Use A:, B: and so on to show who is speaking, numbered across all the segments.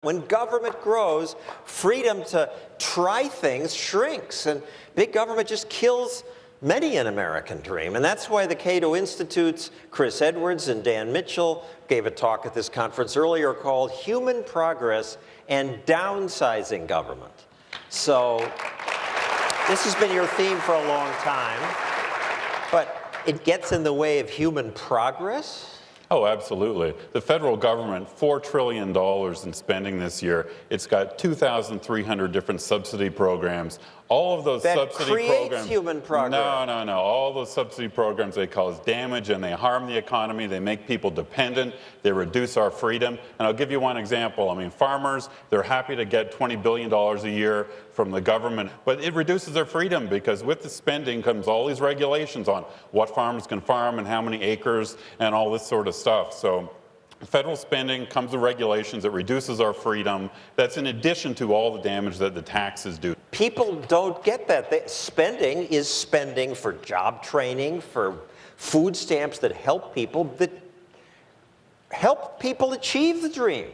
A: When government grows, freedom to try things shrinks, and big government just kills many an American dream. And that's why the Cato Institute's Chris Edwards and Dan Mitchell gave a talk at this conference earlier called Human Progress and Downsizing Government. So this has been your theme for a long time, but it gets in the way of human progress?
B: Oh, absolutely. The federal government, $4 trillion in spending this year. It's got 2,300 different subsidy programs. All of those subsidy programs
A: creates human progress.
B: No. All those subsidy programs, they cause damage and they harm the economy. They make people dependent. They reduce our freedom. And I'll give you one example. I mean, farmers, they're happy to get $20 billion a year from the government, but it reduces their freedom because with the spending comes all these regulations on what farmers can farm and how many acres and all this sort of stuff. So federal spending comes with regulations that reduces our freedom. That's in addition to all the damage that the taxes do.
A: People don't get that. Spending is spending for job training, for food stamps that help people achieve the dream.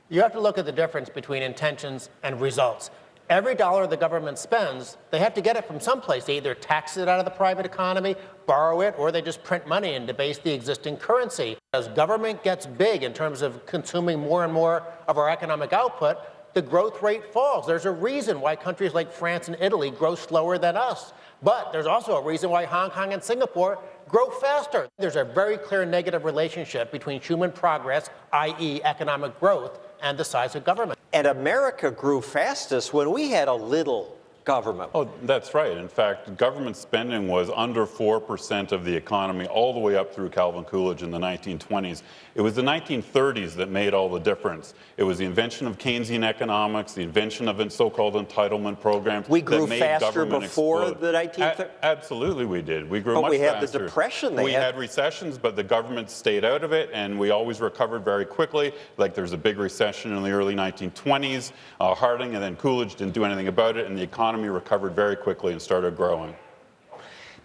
C: You have to look at the difference between intentions and results. Every dollar the government spends, they have to get it from someplace. They either tax it out of the private economy, borrow it, or they just print money and debase the existing currency. As government gets big in terms of consuming more and more of our economic output, the growth rate falls. There's a reason why countries like France and Italy grow slower than us. But there's also a reason why Hong Kong and Singapore grow faster. There's a very clear negative relationship between human progress, i.e. economic growth, and the size of government.
A: And America grew fastest when we had a little government.
B: Oh, that's right. In fact, government spending was under 4% of the economy all the way up through Calvin Coolidge in the 1920s. It was the 1930s that made all the difference. It was the invention of Keynesian economics, the invention of so-called entitlement programs.
A: We grew
B: that made
A: faster
B: government
A: before
B: explode.
A: the 1930s?
B: Absolutely we did. We grew much faster.
A: But we had the Depression.
B: We had recessions, but the government stayed out of it, and we always recovered very quickly. Like there's a big recession in the early 1920s, Harding, and then Coolidge didn't do anything about it, and the economy recovered very quickly and started growing.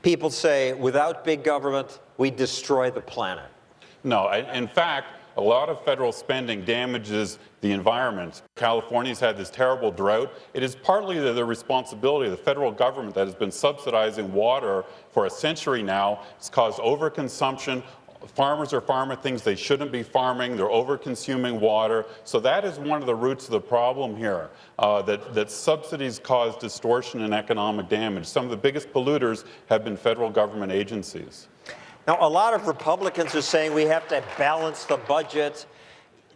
A: People say, without big government, we destroy the planet.
B: No, in fact, a lot of federal spending damages the environment. California's had this terrible drought. It is partly the responsibility of the federal government that has been subsidizing water for a century now. It's caused overconsumption. Farmers are farming things they shouldn't be farming. They're over-consuming water. So that is one of the roots of the problem here, that subsidies cause distortion and economic damage. Some of the biggest polluters have been federal government agencies.
A: Now, a lot of Republicans are saying we have to balance the budget.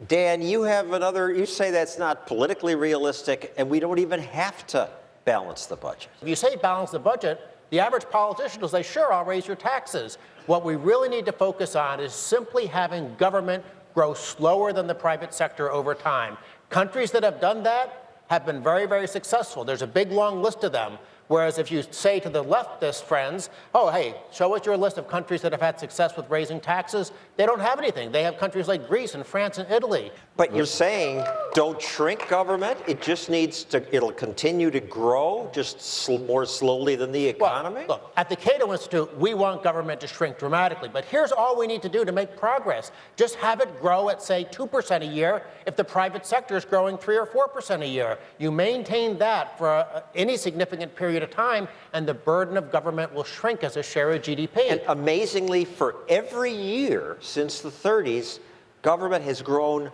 A: Dan, you say that's not politically realistic, and we don't even have to balance the budget.
C: If you say balance the budget, the average politician will say, sure, I'll raise your taxes. What we really need to focus on is simply having government grow slower than the private sector over time. Countries that have done that have been very, very successful. There's a big, long list of them. Whereas if you say to the leftist friends, oh, hey, show us your list of countries that have had success with raising taxes, they don't have anything. They have countries like Greece and France and Italy.
A: But you're saying don't shrink government. It just it'll continue to grow just more slowly than the economy?
C: Well, look, at the Cato Institute, we want government to shrink dramatically. But here's all we need to do to make progress. Just have it grow at, say, 2% a year if the private sector is growing 3 or 4% a year. You maintain that for any significant period of time, and the burden of government will shrink as a share of GDP.
A: And amazingly, for every year since the 30s, government has grown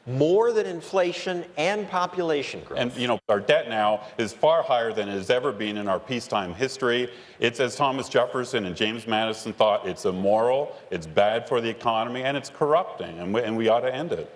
A: more than inflation and population growth.
B: And, our debt now is far higher than it has ever been in our peacetime history. It's, as Thomas Jefferson and James Madison thought, it's immoral, it's bad for the economy, and it's corrupting, and we ought to end it.